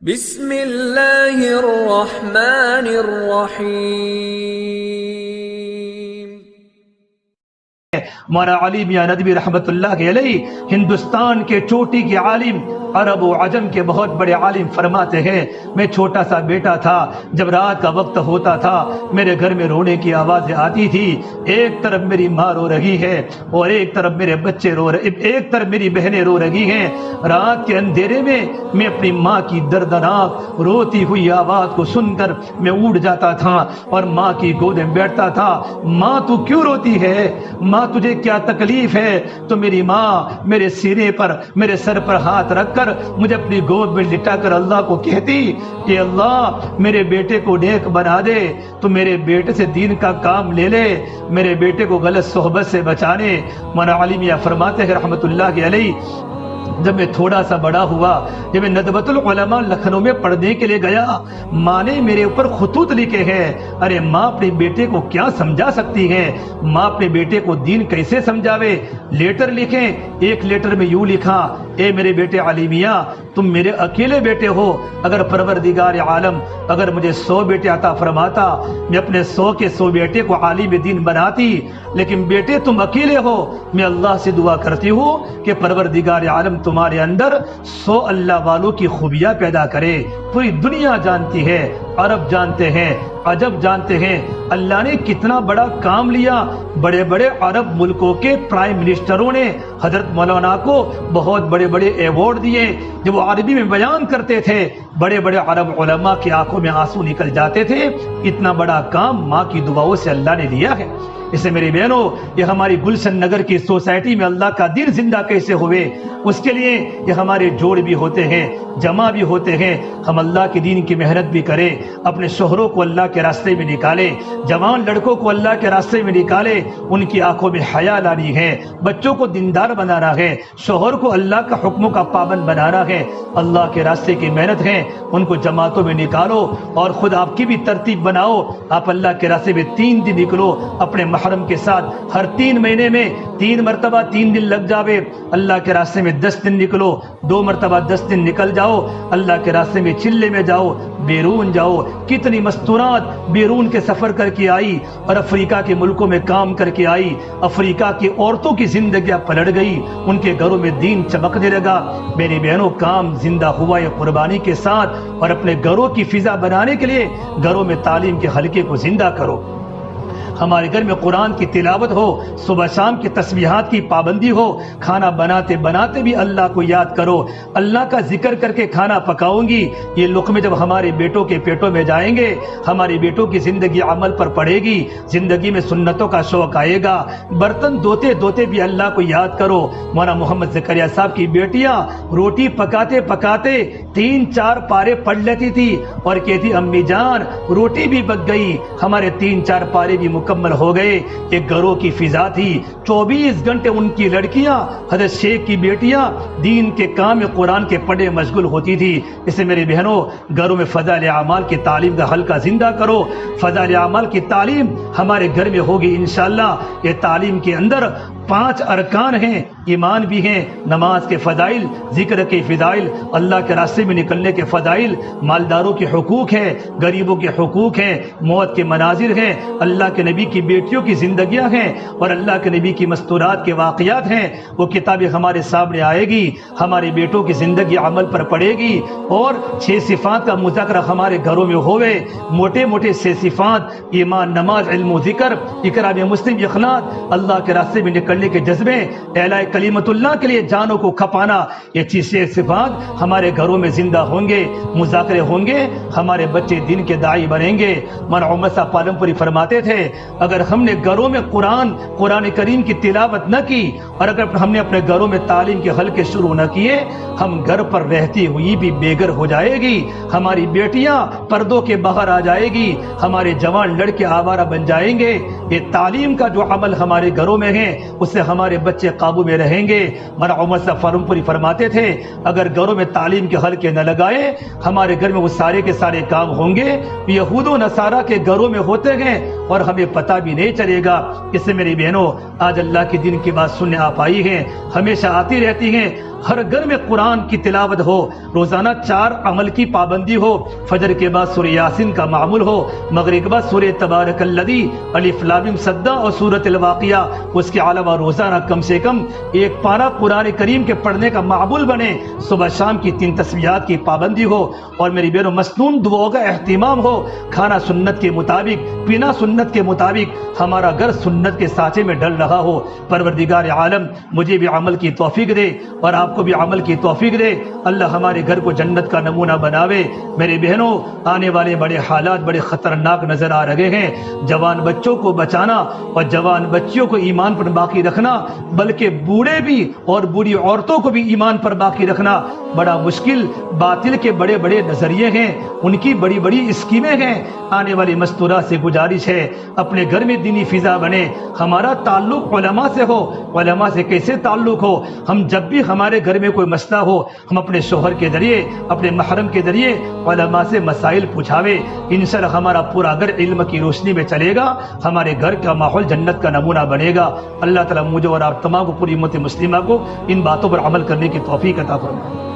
بسم اللہ الرحمن الرحیم۔ مولانا علی میاں ندوی رحمت اللہ علیہ ہندوستان کے چوٹی کے عالم، عرب و عجم کے بہت بڑے عالم، فرماتے ہیں میں چھوٹا سا بیٹا تھا، جب رات کا وقت ہوتا تھا میرے گھر میں رونے کی آوازیں آتی تھی، ایک طرف میری ماں رو رہی ہے اور ایک طرف میرے بچے رو رہے، ایک طرف میری بہنیں رو رہی ہیں۔ رات کے اندھیرے میں میں اپنی ماں کی دردناک روتی ہوئی آواز کو سن کر میں اٹھ جاتا تھا اور ماں کی گود میں بیٹھتا تھا۔ ماں تو کیوں روتی ہے؟ ماں تجھے کیا تکلیف ہے؟ تو میری ماں میرے سینے پر، میرے سر پر ہاتھ رکھ کر مجھے اپنی گود میں لٹا کر اللہ کو کہتی کہ اللہ میرے بیٹے کو نیک بنا دے، تو میرے بیٹے سے دین کا کام لے لے، میرے بیٹے کو غلط صحبت سے بچانے۔ مولانا علی میاں فرماتے ہیں رحمت اللہ علیہ، جب میں تھوڑا سا بڑا ہوا، جب میں ندوۃ العلماء لکھنؤ میں پڑھنے کے لیے گیا، ماں نے میرے اوپر خطوط لکھے ہیں۔ ارے ماں اپنے بیٹے کو کیا سمجھا سکتی ہے؟ ماں اپنے بیٹے کو دین کیسے سمجھاوے؟ لیٹر لکھیں، ایک لیٹر میں یوں لکھا، اے میرے بیٹے علی میاں، تم میرے اکیلے بیٹے ہو، اگر پروردگار عالم اگر مجھے 100 بیٹے عطا فرماتا، میں اپنے 100 کے 100 بیٹے کو عالم دین بناتی، لیکن بیٹے تم اکیلے ہو۔ میں اللہ سے دعا کرتی ہوں کہ پروردگار عالم تمہارے اندر 100 اللہ والوں کی خوبیاں پیدا کرے۔ پوری دنیا جانتی ہے، عرب جانتے ہیں، عجب جانتے ہیں، اللہ نے کتنا بڑا کام لیا۔ بڑے بڑے عرب ملکوں کے پرائم منسٹروں نے حضرت مولانا کو بہت بڑے بڑے ایوارڈ دیے، جب وہ عربی میں بیان کرتے تھے بڑے بڑے عرب علماء کی آنکھوں میں آنسو نکل جاتے تھے۔ اتنا بڑا کام ماں کی دعاؤں سے اللہ نے لیا ہے۔ اسے میری بہنوں، یہ ہماری گلشن نگر کی سوسائٹی میں اللہ کا دین زندہ کیسے ہوئے، اس کے لیے یہ ہمارے جوڑ بھی ہوتے ہیں، جمع بھی ہوتے ہیں۔ ہم اللہ کے دین کی محنت بھی کریں، اپنے شوہروں کو اللہ کے راستے میں نکالیں، جوان لڑکوں کو اللہ کے راستے میں نکالیں، ان کی آنکھوں میں حیا لانی ہے، بچوں کو دیندار بنانا ہے، شوہر کو اللہ کا حکموں کا پابند بنانا ہے۔ اللہ کے راستے کی محنت ہے، ان کو جماعتوں میں نکالو، اور خود آپ کی بھی ترتیب بناؤ۔ آپ اللہ کے راستے میں 3 دن نکلو اپنے محرم کے ساتھ، ہر 3 مہینے میں 3 مرتبہ 3 دن لگ جاوے۔ اللہ کے راستے میں 10 دن نکلو، 2 مرتبہ 10 دن نکل جاؤ، اللہ کے راستے میں چلے میں جاؤ، بیرون جاؤ۔ کتنی مستورات بیرون کے سفر کر کے آئی اور افریقہ کے ملکوں میں کام کر کے آئی، افریقہ کی عورتوں کی زندگیاں پلٹ گئی، ان کے گھروں میں دین چمکنے لگا۔ میری بہنوں، کام زندہ ہوا ہے قربانی کے ساتھ، اور اپنے گھروں کی فضا بنانے کے لیے گھروں میں تعلیم کے حلقے کو زندہ کرو۔ ہمارے گھر میں قرآن کی تلاوت ہو، صبح شام کی تسبیحات کی پابندی ہو، کھانا بناتے بناتے بھی اللہ کو یاد کرو، اللہ کا ذکر کر کے کھانا پکاؤں گی۔ یہ لقمے جب ہمارے بیٹوں کے پیٹوں میں جائیں گے، ہماری بیٹوں کی زندگی عمل پر پڑے گی، زندگی میں سنتوں کا شوق آئے گا۔ برتن دھوتے دھوتے بھی اللہ کو یاد کرو۔ مولانا محمد زکریا صاحب کی بیٹیاں روٹی پکاتے پکاتے 3-4 پارے پڑھ لیتی تھی اور کہتی امی جان روٹی بھی پک گئی، ہمارے 3-4 پارے بھی مکمل ہو گئے۔ ایک گھروں کی فضا تھی، 24 گھنٹے ان کی لڑکیاں، حضرت شیخ کی بیٹیاں دین کے کام قرآن کے پڑھے مشغول ہوتی تھی۔ اسے میرے بہنوں، گھروں میں فضائل اعمال کی تعلیم کا حلقہ زندہ کرو۔ فضائل اعمال کی تعلیم ہمارے گھر میں ہوگی انشاءاللہ۔ یہ تعلیم کے اندر 5 ارکان ہیں، ایمان بھی ہیں، نماز کے فضائل، ذکر کے فضائل، اللہ کے راستے میں نکلنے کے فضائل، مالداروں کے حقوق ہیں، غریبوں کے حقوق ہیں، موت کے مناظر ہیں، اللہ کے نبی کی بیٹیوں کی زندگیاں ہیں، اور اللہ کے نبی کی مستورات کے واقعات ہیں۔ وہ کتابیں ہمارے سامنے آئے گی، ہمارے بیٹوں کی زندگی عمل پر پڑے گی، اور 6 صفات کا مذاکرہ ہمارے گھروں میں ہوئے۔ موٹے موٹے 6 صفات، ایمان، نماز، علم و ذکر، اقرار مسلم، اخلاص، اللہ کے راستے میں نکلنے کے جذبے، اعلاء کلمت اللہ کے لیے جانوں کو کھپانا، یہ 6 صفات ہمارے گھروں میں زندہ ہوں گے، مذاکرے ہوں گے، ہمارے بچے دین کے داعی بنیں گے۔ مولانا عمر صاحب پالم پوری فرماتے تھے اگر ہم نے گھروں میں قرآن کریم کی تلاوت نہ کی، اور اگر ہم نے اپنے گھروں میں تعلیم کے حلقے شروع نہ کیے، ہم گھر پر رہتی ہوئی بھی بے گھر ہو جائے گی، ہماری بیٹیاں پردوں کے باہر آ جائے گی، ہمارے جوان لڑکے آوارہ بن جائیں گے۔ یہ تعلیم کا جو عمل ہمارے گھروں میں ہے اس سے ہمارے بچے قابو میں رہیں گے۔ مولانا عمر صاحب فارم پوری فرماتے تھے اگر گھروں میں تعلیم کے حلقے نہ لگائے ہمارے گھر میں وہ سارے کے سارے کام ہوں گے یہود و نصارہ کے گھروں میں ہوتے ہیں اور ہمیں پتہ بھی نہیں چلے گا۔ اس سے میری بہنوں آج اللہ کے دین کی بات سننے آپ آئی ہیں، ہمیشہ آتی رہتی ہیں۔ ہر گھر میں قرآن کی تلاوت ہو، روزانہ 4 عمل کی پابندی ہو، فجر کے بعد سورہ یاسین کا معمول ہو، مغرب کے بعد سورہ تبارک الذی، الف لام میم سجدہ اور سورۃ الواقعہ، اس کے علاوہ روزانہ کم سے کم 1 پارہ قرآن کریم کے پڑھنے کا معمول بنے، صبح شام کی 3 تسبیحات کی پابندی ہو، اور میری بہنوں مسنون دعاؤں کا اہتمام ہو، کھانا سنت کے مطابق، پینا سنت کے مطابق، ہمارا گھر سنت کے سانچے میں ڈل رہا ہو۔ پروردگار عالم مجھے بھی عمل کی توفیق دے اور آپ کو بھی عمل کی توفیق دے، اللہ ہمارے گھر کو جنت کا نمونہ بناوے۔ میرے بہنوں آنے والے بڑے حالات بڑے خطرناک نظر آ رہے ہیں، جوان بچوں کو بچانا اور جوان بچیوں کو ایمان پر باقی رکھنا، بلکہ بوڑھے بھی اور بوڑھی عورتوں کو بھی ایمان پر باقی رکھنا بڑا مشکل، باطل کے بڑے بڑے نظریے ہیں، ان کی بڑی بڑی اسکیمیں ہیں۔ آنے والی مستورات سے گزارش ہے اپنے گھر میں دینی فضا بنے، ہمارا تعلق علماء سے ہو۔ علماء سے کیسے تعلق ہو؟ ہم جب بھی ہمارے گھر میں کوئی مسئلہ ہو ہم اپنے شوہر کے ذریعے اپنے محرم کے ذریعے علماء سے مسائل پوچھاوے، انشاءاللہ ہمارا پورا گھر علم کی روشنی میں چلے گا، ہمارے گھر کا ماحول جنت کا نمونہ بنے گا۔ اللہ تعالیٰ مجھے اور آپ تمام کو پوری امت مسلمہ کو ان باتوں پر عمل کرنے کی توفیق عطا فرمائے۔